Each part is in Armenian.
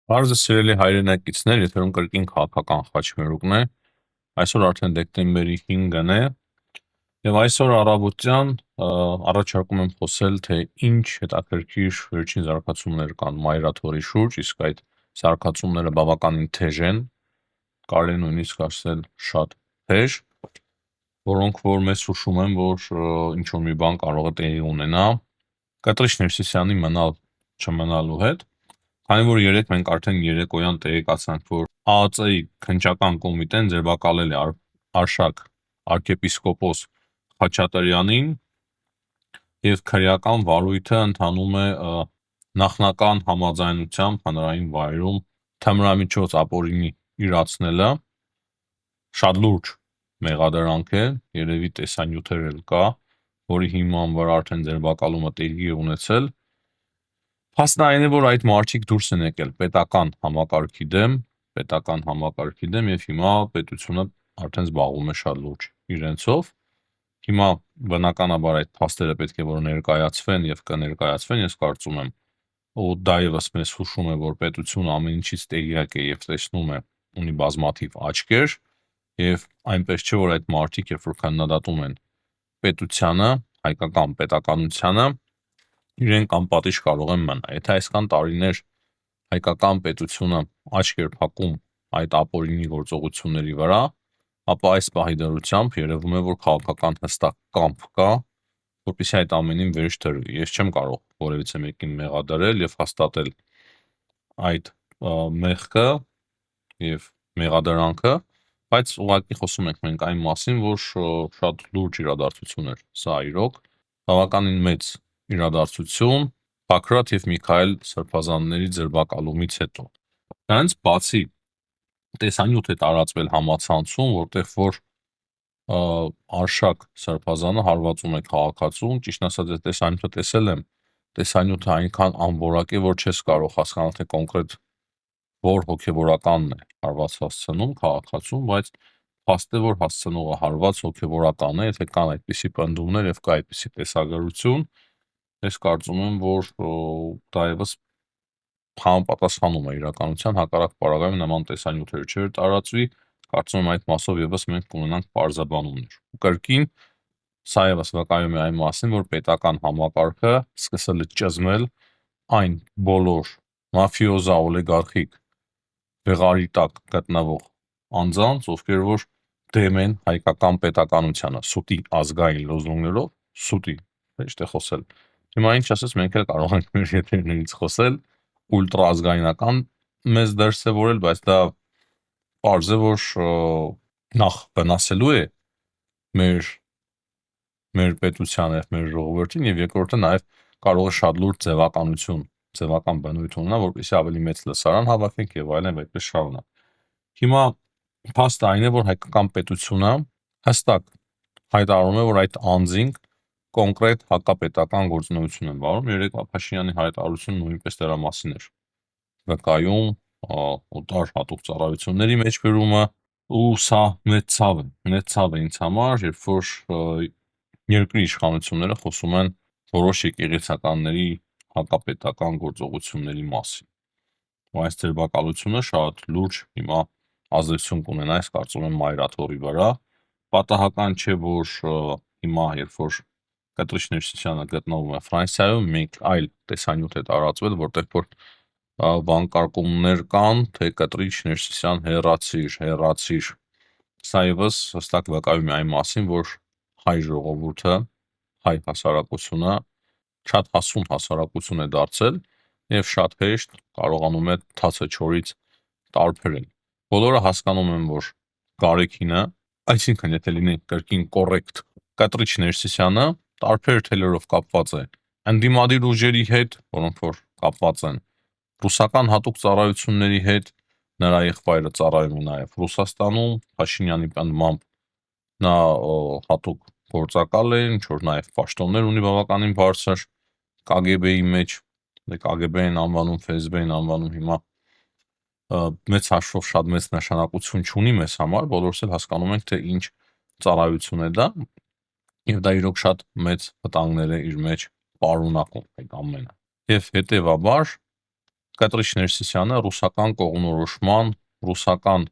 Բարձր սիրելի հայրենակիցներ, եթերում կրկին քաղաքական խաչմերուկն է, այսօր արդեն դեկտեմբերի 5-ն է, եւ այսօր առավոտյան առաջարկում եմ խոսել, թե ինչ հետաքրքիր վերջին զարգացումներ կան Մայրաթորի շուրջ, իսկ այդ զարգացումները բավականին թեժ են, կարելի նույնիսկ ասել շատ թեժ, որոնք որ մեզ հուշում են, որ ինչ որ մի բան կարող է տեղի ունենա Կատրիչ Ներսիսյանի մնալ չմնալու հետ, քանի որ երեկ մենք արդեն երեկոյան տեղեկացանք, որ ԱԱԾ-ի քննչական կոմիտեն ձերբակալել է Արշակ arczepiskopos Խաչատրյանին եւ քրեական վարույթը ընթանում է նախնական համաձայնությամբ հանրային վայրում թմրամիջոց ապօրինի իրացնելը շատ լուրջ մեղադրանք է, երևի տեսանյութեր էլ կա, որի հիման վրա արդեն ձերբակալումը տեղի է ունեցել։ Փաստն այն է, որ այդ մարդիկ դուրս են եկել պետական համակարգի դեմ եւ հիմա պետությունը արդեն զբաղվում է շատ լուրջ իրենցով։ Հիմա բնականաբար այդ փաստերը պետք է որ ներկայացվեն եւ կներկայացվեն, ես կարծում եմ, ու դա եւս մեզ հուշում է, որ պետությունը ամեն ինչից տեղյակ է եւ տեսնում է, ունի բազմաթիվ աչքեր եւ այնպես չէ, որ այդ մարդիկ երբ որ քննադատում են պետությանը, հայկական պետականությանը, իրենք անպատիժ կարող են մնալ։ Եթե այսքան տարիներ հայկական պետությունը աչք էր փակում այդ ապօրինի գործողությունների վրա, ապա այս պահի դրությամբ երևում է, որ քաղաքական հստակ կամք կա, որպեսզի այդ ամենին վերջ դրվի։ Ես չեմ կարող որևիցե մեկին մեղադրել եւ հաստատել այդ մեղքը եւ մեղադրանքը, բայց ուղղակի խոսում ենք մենք այն մասին, որ շատ լուրջ իրադարձություն էր սա իրոք, բավականին մեծ իրադարձություն Բաքրատ եւ Միքայել սրբազանների ձերբակալումից հետո։ Դրանից բացի տեսանյութ է տարածվել համացանցում, որտեղ որ Արշակ սրբազանը հարվածում է քաղաքացուն, ճիշտ ասած այս տեսանյութը տեսել եմ, տեսանյութը այնքան անորակ է, որ չես կարող հասկանալ, թե կոնկրետ որ հոգեվորականն է հարված հասցնում քաղաքացուն, բայց փաստ է, որ հասցնողը հարված հոգեվորական է, եթե կան այդպիսի պնդումներ եւ կա այդպիսի տեսագրություն, ես կարծում եմ, որ դա եւս համապատասխանում է իրականության, հակառակ պարագայում նման տեսանյութեր չէր տարածվի, կարծում եմ այդ մասով եւս մենք կունենանք պարզաբանումներ։ Ու կրկին սա եւս վկայում է այն մասին, որ պետական համակարգը սկսել է ճզմել այն բոլոր մաֆիոզա օլիգարխիկ վեղարի տակ գտնվող անձանց, ովքեր որ դեմ են հայկական պետականությանը, սուտի ազգային լոզունգներով, սուտի, ճիշտ է խոսել։ Հիմա ինչ ասես, մենք էլ կարող ենք մեր եթերներից խոսել ուլտրա ազգայնական մեզ դրսևորել, բայց դա պարզ է, որ նախ վնասելու է մեր պետությանը եւ մեր ժողովրդին եւ երկրորդը նաեւ կարող է շատ լուրջ ձևական բնույթ ունենա, որպեսզի ավելի մեծ լսարան հավաքենք եւ այլն այդպես շարունակ։ Հիմա փաստը այն է, որ հայկական պետությունը հստակ հայտարարում է, որ այդ անձինք կոնկրետ հակապետական գործունեություն են վարում։ Երեկվա Փաշինյանի հայտարարությունը նույնպես դրա մասին էր վկայում, օտար հատուկ ծառայությունների մեջ բերումը, ու սա մեծ ցավ է ինձ համար, երբ որ երկրի իշխանությունները խոսում են որոշ եկեղեցականների հակապետական գործողությունների մասին։ Ու այս ձերբակալությունը շատ լուրջ հիմա ազդեցություն կունենա, ես կարծում եմ Մայրաթորի վրա։ Պատահական չէ, որ հիմա երբ որ Կատրիչ Ներսիսյանը գտնվում է Ֆրանսիայում, մեկ այլ տեսանյութ է տարածվել, որտեղ որ վանկարկումներ կան, թե Կատրիչ Ներսիսյան հեռացիր։ Սա եւս հստակ վկայում է այն մասին, որ հայ ժողովուրդը, հայ հասարակությունը շատ հասուն հասարակություն է դարձել եւ շատ հեշտ կարողանում է թացը չորից տարբերել։ Բոլորը հասկանում են, որ Գարեգինը, այսինքն եթե լինենք կրկին կոռեկտ, Կատրիչ Ներսիսյանը տարբեր թելերով կապված է ընդդիմադիր ուժերի հետ, որոնք որ կապված են ռուսական հատուկ ծառայությունների հետ, նրա եղբայրը ծառայում է նաեւ Ռուսաստանում, Փաշինյանի պնդմամբ նա հատուկ գործակալ է, ինչ որ նաեւ պաշտոններ ունի բավականին բարձր KGB-ի մեջ, KGB-ն անվանում, ՖՍԲ-ն անվանում հիմա մեծ հաշվով շատ մեծ նշանակություն չունի մեզ համար, բոլորս էլ հասկանում ենք, թե ինչ ծառայություն է դա, եւ դա իրոք շատ մեծ վտանգներ է իր մեջ պարունակում այդ ամենը։ Եվ հետեւաբար Կտրիչ Ներսիսյանը ռուսական կողմնորոշման, ռուսական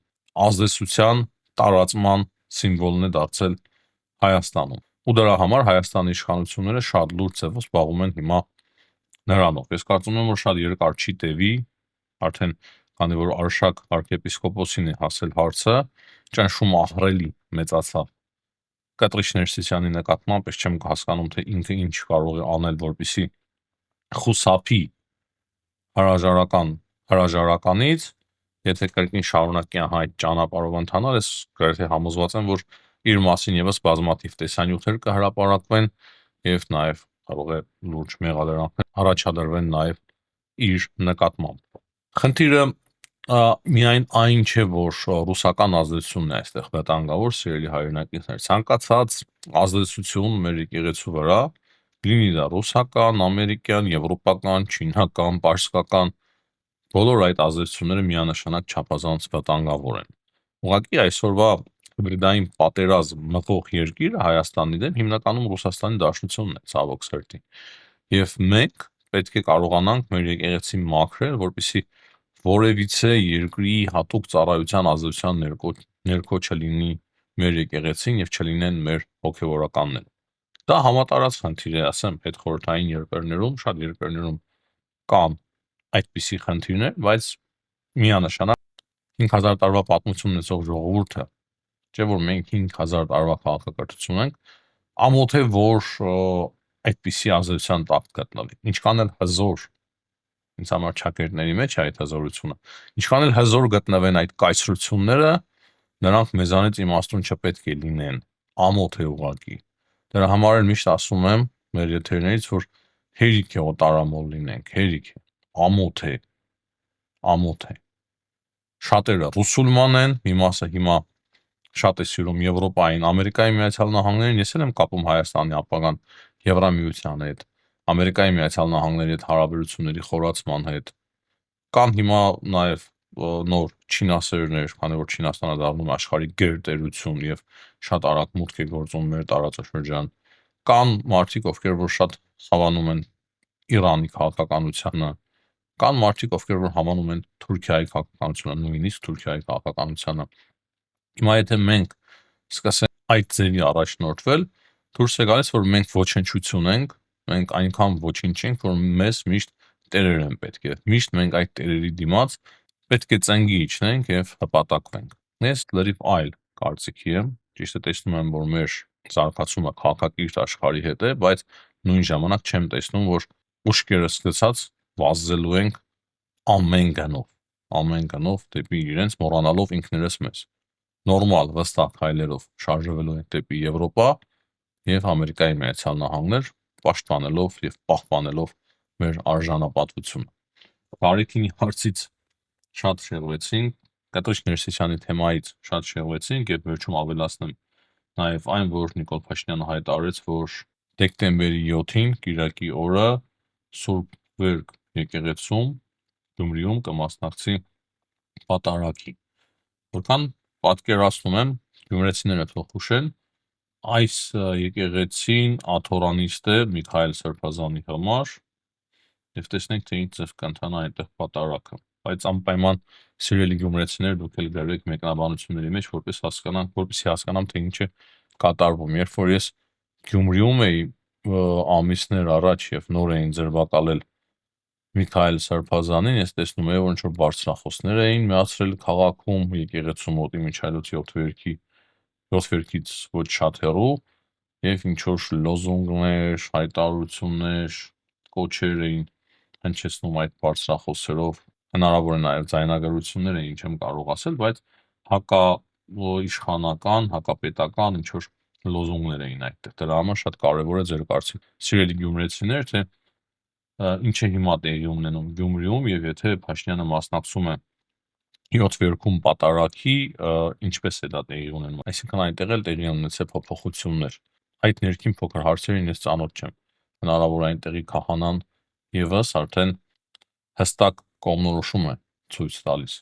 ազդեցության տարածման սիմվոլն է դարձել Հայաստանում։ Ու դրա համար Հայաստանի իշխանությունները շատ լուրջ ձևով զբաղվում են հիմա նրանով։ Ես կարծում եմ, որ շատ երկար չի տևի, արդեն քանի որ Արշակ arczepiskopos-ին է հասել հարցը, ճնշումը ահռելի մեծացավ Կտրիչ Ներսիսյանի նկատմամբ, ես չեմ հասկանում, թե ինքը ինչ կարող է անել, որպեսզի խուսափի հրաժարականից, եթե կրկին շարունակի այդ ճանապարհով ընթանալ, ես գրեթե համոզված եմ, որ իր մասին եւս բազմաթիվ տեսանյութեր կհրապարակվեն եւ նաեւ կարող է լուրջ մեղադրանքներ առաջադրվեն նաեւ իր նկատմամբ։ Խնդիրը միայն այն չէ, որ ռուսական ազդեցությունն է այստեղ վտանգավոր, սիրելի հայրենակիցներ, ցանկացած ազդեցություն մեր եկեղեցու վրա, լինի դա ռուսական, ամերիկյան, եվրոպական, չինական, պարսկական, բոլոր այդ ազդեցությունները միանշանակ չափազանց վտանգավոր են։ Ուղղակի այսօրվա հիբրիդային պատերազմ մղող երկիրը Հայաստանի դեմ հիմնականում Ռուսաստանի Դաշնությունն է, ցավոք սրտի։ Եվ մենք պետք է կարողանանք մեր եկեղեցին մաքրել, որպեսզի որևիցե երկրի հատուկ ծառայության ազդեցության ներքո չլինի մեր եկեղեցին եւ չլինեն մեր հոգեվորականները։ Դա համատարած խնդիր է, ասեմ, հետխորհրդային երկրներում, շատ երկրներում կան այդպիսի խնդիրներ, բայց միանշանակ 5000 տարվա պատմություն ունեցող ժողովուրդը, չէ՞ որ մենք 5000 տարվա քաղաքակրթություն ենք, ամոթ է, որ այդպիսի ազդեցության տակ գտնվի։ Ինչքան էլ հզոր ինձ համար ճակերտների մեջ է այդ հզորությունը, ինչքան էլ հզոր գտնվեն այդ կայսրությունները, նրանք մեզանից իմաստուն չպետք է լինեն, ամոթ է ուղղակի։ Դրա համար էլ միշտ ասում եմ մեր եթերներից, որ հերիք է օտարամոլ լինենք, հերիք է, ամոթ է։ Շատերը ռուսուլման են, մի մասը հիմա շատ է սիրում Եվրոպային, Ամերիկայի Միացյալ Նահանգներին, ես էլ եմ կապում Հայաստանի ապագան Եվրամիության հետ, Ամերիկայի Միացյալ Նահանգների հետ հարաբերությունների խորացման հետ։ Կան հիմա նաև նոր չինասերներ, քանի որ Չինաստանը դառնում է աշխարհի գերտերություն եւ շատ արագ մուտք է գործում մեր տարածաշրջան։ Կան մարդիկ, ովքեր որ շատ հավանում են Իրանի քաղաքականությանը, կան մարդիկ, ովքեր որ հավանում են Թուրքիայի քաղաքականությանը, նույնիսկ Թուրքիայի քաղաքականությանը։ Հիմա եթե մենք սկսենք այդ ձևի առաջնորդվել, դուրս է գալիս, որ մենք ոչնչություն ենք, մենք այնքան ոչինչ ենք, որ մեզ միշտ տերեր են պետք է։ Միշտ մենք այդ տերերի դիմաց պետք է ծնգի իջնենք եւ հպատակվենք։ Ես լրիվ այլ կարծիքի եմ, ճիշտ է տեսնում եմ, որ մեր զարգացումը քաղաքակիրթ աշխարհի հետ է, բայց նույն ժամանակ չեմ տեսնում, որ ուշքերս գցած վազելու ենք ամեն գնով դեպի իրենց, մոռանալով ինքներս մեզ։ Նորմալ վստահ քայլերով շարժվելու ենք դեպի Եվրոպա եւ Ամերիկայի Միացյալ Նահանգներ, պաշտպանելով եւ պահպանելով մեր արժանապատվությունը։ Բարիքինի հարցից շատ շեղվեցինք, Կտրիչ Ներսիսյանի թեմայից շատ շեղվեցինք եւ վերջում ավելացնեմ նաեւ այն, որ Նիկոլ Փաշինյանը հայտարարեց, որ դեկտեմբերի 7-ին Կիրակի օրը Սուրբ Վերգ եկեղեցում Գյումրիում կմասնակցի պատարագի։ Որքան պատկերացնում եմ, գյումրեցիները թող հուշեն, այս եկեղեցին աթորանիստ է Միքայել Սրբազանի համար եւ տեսնենք, թե ինչ ձև կընթանա այնտեղ պատարագը։ Բայց անպայման սիրելի գյումրեցիներ, դուք էլ գրեք մեկնաբանությունների մեջ, որպեսզի հասկանամ, թե ինչ է կատարվում։ Երբ որ ես Գյումրիում էի ամիսներ առաջ եւ նոր էին ձերբակալել Միքայել Սրբազանին, ես տեսնում էի, որ ինչ որ բարձրախոսներ էին միացրել քաղաքում, եկեղեցու մոտ Իմիջայլոց 7 վերքից ոչ շատ հեռու եւ ինչ որ լոզունգներ, հայտարարություններ, կոչեր էին հնչեցնում այդ բարձրախոսերով, հնարավոր է նաեւ ձայնագրություններ էին, չեմ կարող ասել, բայց հակաիշխանական, հակապետական ինչ որ լոզունգներ էին այդտեղ։ Դրա համար շատ կարեւոր է ձեր կարծիքը, սիրելի գյումրեցիներ, թե ինչ է հիմա տեղի ունենում Գյումրիում եւ եթե Փաշինյանը մասնակցում է 7 վերքում պատարագի, ինչպես է դա տեղի ունենում։ Այսինքն այնտեղ էլ տեղի ունեցել փոփոխություններ։ Այդ ներքին փոքր հարցերին ես ծանոթ չեմ։ Հնարավոր է այնտեղի քահանան եւս արդեն հստակ կողմնորոշում է ցույց տալիս։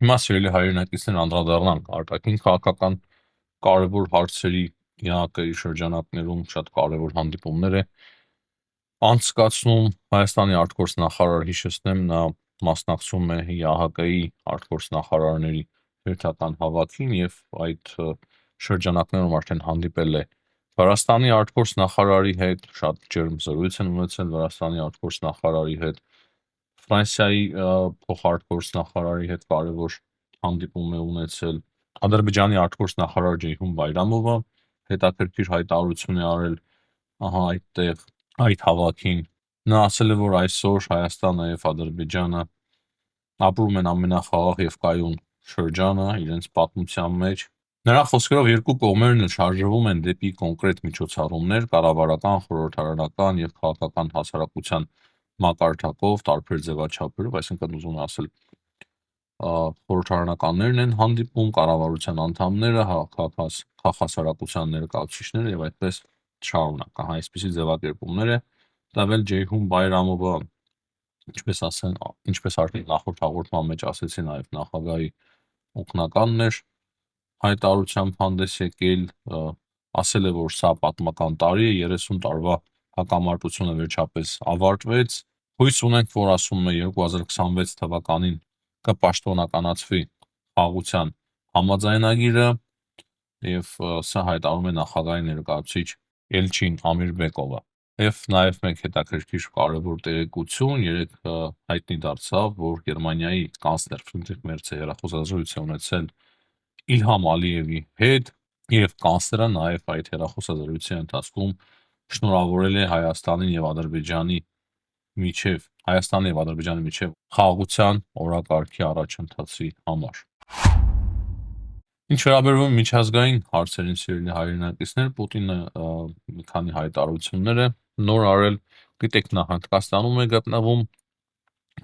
Հիմա սիրելի հայրենակիցներ, անդրադառնանք արտաքին քաղաքական կարևոր հարցերի ԵԱԿ-ի շրջանակներում շատ կարևոր հանդիպումներ է անցկացնում Հայաստանի արտգործնախարար, հիշեցնեմ, նա մասնակցում է ՀԱՀԿ-ի արտգործնախարարների հերթական հավաքին եւ այդ շրջանակներում արդեն հանդիպել է Վրաստանի արտգործնախարարի հետ, շատ ջերմ զրույց են ունեցել Վրաստանի արտգործնախարարի հետ, Ֆրանսիայի փոխարտգործնախարարի հետ կարևոր հանդիպում է ունեցել, Ադրբեջանի արտգործնախարար Ջեյհուն Բայրամովը հետաքրքիր հայտարարություն է արել այդտեղ այդ հավաքին, նա ասել է, որ այսօր Հայաստանը եւ Ադրբեջանը ապրում են ամենախաղաղ եւ կայուն շրջանը իրենց պատմության մեջ։ Նրա խոսքերով երկու կողմերն շարժվում են դեպի կոնկրետ միջոցառումներ կառավարական, խորհրդարանական եւ քաղաքական հասարակության մակարդակով, տարբեր ձևաչափերով, այսինքն ուզում է ասել խորհրդարանականներն են հանդիպում, կառավարության անդամները, քաղաքասարակության ներկայացուցիչները եւ այդպես շարունակ, այսպիսի ձևակերպումներ է տվել Ջեյհուն Բայրամովը, ինչպես արդեն նախորդ հաղորդման մեջ ասեցի, նաեւ նախագահի օգնականն էր հայտարարությամբ հանդես եկել, ասել է, որ սա պատմական տարի է, 30 տարվա հակամարտությունը վերջապես ավարտվեց, հույս ունենք, որ ասում է 2026 թվականին կպաշտոնականացվի խաղաղության համաձայնագիրը եւ սա հայտարարում է նախագահի ներկայացուցիչ Էլչին Ամիրբեկովը։ Եվ նաև մեկ հետաքրքիր կարևոր տեղեկություն, երեք հայտնի դարձավ, որ Գերմանիայի կանցլեր Ֆրիդրիխ Մերցը հեռախոսազրույց է ունեցել Իլհամ Ալիևի հետ եւ կանցլերը նաև այդ հեռախոսազրույցի ընթացքում շնորհավորել է Հայաստանի եւ Ադրբեջանի միջև խաղաղության օրակարգի առաջընթացի համար։ Ինչ վերաբերում է միջազգային հարցերին, սիրելի հայրենակիցներ, Պուտինը մի քանի հայտարարություններ է նոր արել, գիտեք, նա Հնդկաստանում է գտնվում,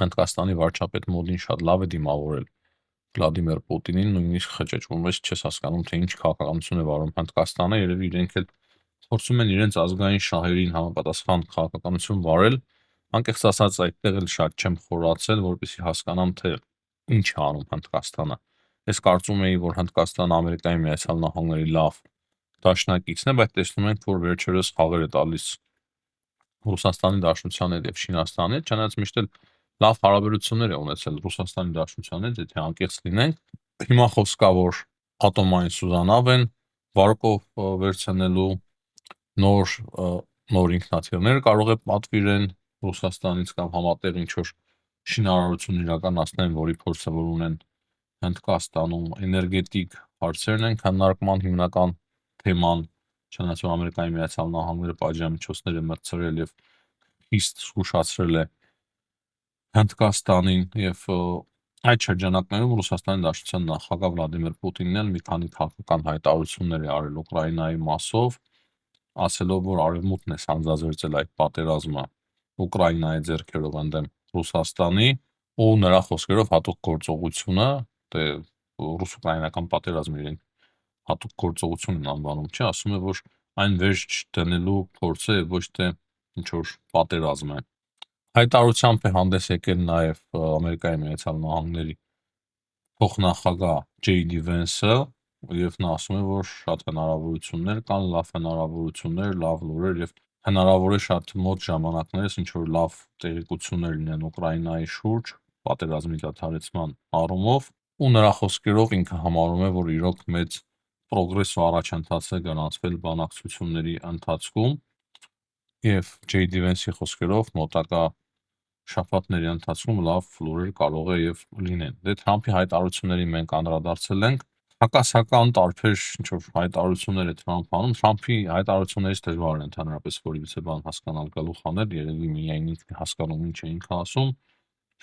Հնդկաստանի վարչապետ Մոդին շատ լավ է դիմավորել Վլադիմիր Պուտինին, նույնիսկ խճճվում է, չես հասկանում, թե ինչ քաղաքականություն է վարում Հնդկաստանը, երևի իրենք էլ փորձում են իրենց ազգային շահերին համապատասխան քաղաքականություն վարել, անկեղծ ասած այդտեղ էլ շատ չեմ խորացել, որպեսզի հասկանամ, թե ինչ է անում Հնդկաստանը։ Ես կարծում էի, որ Հնդկաստանը Ամերիկայի Միացյալ Նահանգների լավ դաշնակիցն է, բայց տեսնում ենք, որ վերջերս խաղեր է տալիս Ռուսաստանի Դաշնության հետ եւ Չինաստանի հետ, չնայած միշտ էլ լավ հարաբերություններ է ունեցել Ռուսաստանի Դաշնության հետ, եթե անկեղծ լինենք։ Հիմա խոսք կա, որ ատոմային սուզանավ են վարկով վերցնելու, նոր ինքնաթիռներ կարող է պատվիրեն Ռուսաստանից կամ համատեղ ինչ որ շինարարություն իրականացնեն, որի փորձը որ ունեն Հնդկաստանում, էներգետիկ հարցերն են քննարկման հիմնական թեման, չնայած որ Ամերիկայի Միացյալ Նահանգները պատժամիջոցներ է մտցրել եւ խիստ զգուշացրել է Հնդկաստանին եւ այդ շրջանակներում Ռուսաստանի Դաշնության նախագահ Վլադիմիր Պուտինն էլ մի քանի քաղաքական հայտարարություններ է արել Ուկրաինայի մասով, ասելով, որ արևմուտքն է սանձազերծել այդ պատերազմը Ուկրաինայի ձեռքերով ընդդեմ Ռուսաստանի ու նրա խոսքերով հատուկ գործողությունը, դե ռուս-ուկրաինական պատերազմը իրենք հատուկ գործողություն են անվանում, չէ, ասում է, որ այն վերջ դնելու փորձը է, ոչ թե ինչ որ պատերազմ է։ Հայտարարությամբ է հանդես եկել նաև Ամերիկայի Միացյալ Նահանգների փոխնախագահ Ջեյ Դի Վենսը, եւ նա ասում է, որ շատ հնարավորություններ կան, լավ հնարավորություններ, լավ լուրեր եւ հնարավոր է շատ մոտ ժամանակներս ինչ որ լավ տեղեկություններ լինեն Ուկրաինայի շուրջ պատերազմի դադարեցման առումով, ու նրա խոսքերով ինքը համարում է, որ իրոք մեծ պրոգրես ու առաջընթաց է գրանցվել բանակցությունների ընթացքում, եւ Ջեյ Դի Վենսի խոսքերով մոտակա շաբաթների ընթացքում լավ լուրեր կարող է եւ լինեն։ Դե Թրամփի հայտարարություններին մենք անդրադարձել ենք, հակասական տարբեր ինչ որ հայտարարություններ է Թրամփ անում, Թրամփի հայտարարություններից դժվար է ընդհանրապես որևիցե բան հասկանալ, գլուխ հանել, երևի միայն ինքն է հասկանում ինչ է ինքը ասում,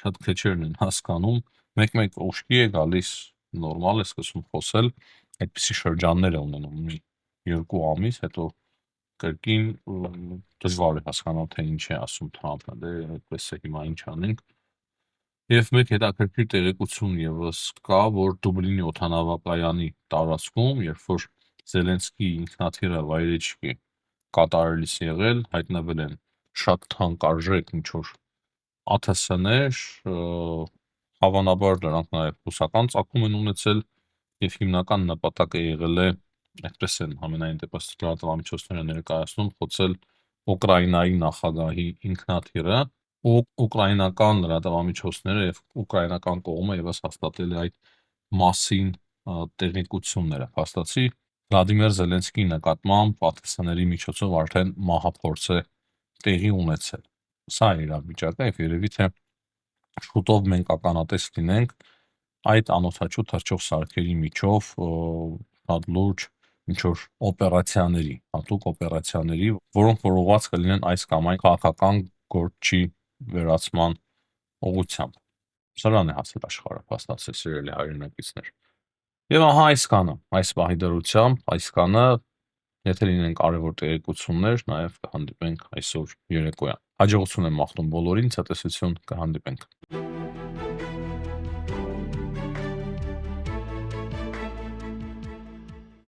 շատ քչերն են հասկանում, մեկ-մեկ ուշքի է գալիս, նորմալ է սկսում խոսել, այդպիսի շրջաններ է ունենում մի 2 ամիս, հետո կրկին դժվար է հասկանալ, թե ինչ է ասում Թրամփը, դե այդպես է, հիմա ինչ անենք։ Եվ մեկ հետաքրքիր տեղեկություն եւս կա, որ Դուբլինի օդանավակայանի տարածքում, երբ որ Զելենսկիի ինքնաթիռը վայրէջք է կատարելիս եղել, հայտնվել են շատ թանկարժեք ինչ որ ԱԹՍ-ներ, հավանաբար դրանք նաեւ ռուսական ծագում են ունեցել եւ հիմնական նպատակը եղել է, այդպես են ամենայն դեպս լրատվամիջոցները ներկայացնում, խոցել Ուկրաինայի նախագահի ինքնաթիռը ու ուկրաինական լրատվամիջոցները եւ ուկրաինական կողմը եւս հաստատել է այդ մասին տեղեկությունները, փաստացի Վլադիմիր Զելենսկիի նկատմամբ պատասխանների միջոցով արդեն մահափորձ է տեղի ունեցել։ Սա է իրավիճակը եւ երևի թե շուտով մենք ականատես լինենք այդ անօթաչու թռչող սարքերի միջով շատ լուրջ ինչ-որ օպերացիաների, հատուկ օպերացիաների, որոնք որ ուղղված կլինեն այս կամ այն քաղաքական գործի վերացման ուղղությամբ։ Սրան է հասել աշխարհը, փաստացի սիրելի հայրենակիցներ։ Եվ ահա այս պահի դրությամբ, եթե լինեն կարևոր տեղեկություններ, նաև կհանդիպենք այսօր երեկոյան։ Հաջողություն եմ մաղթում բոլորին, ցտեսություն, կհանդիպենք։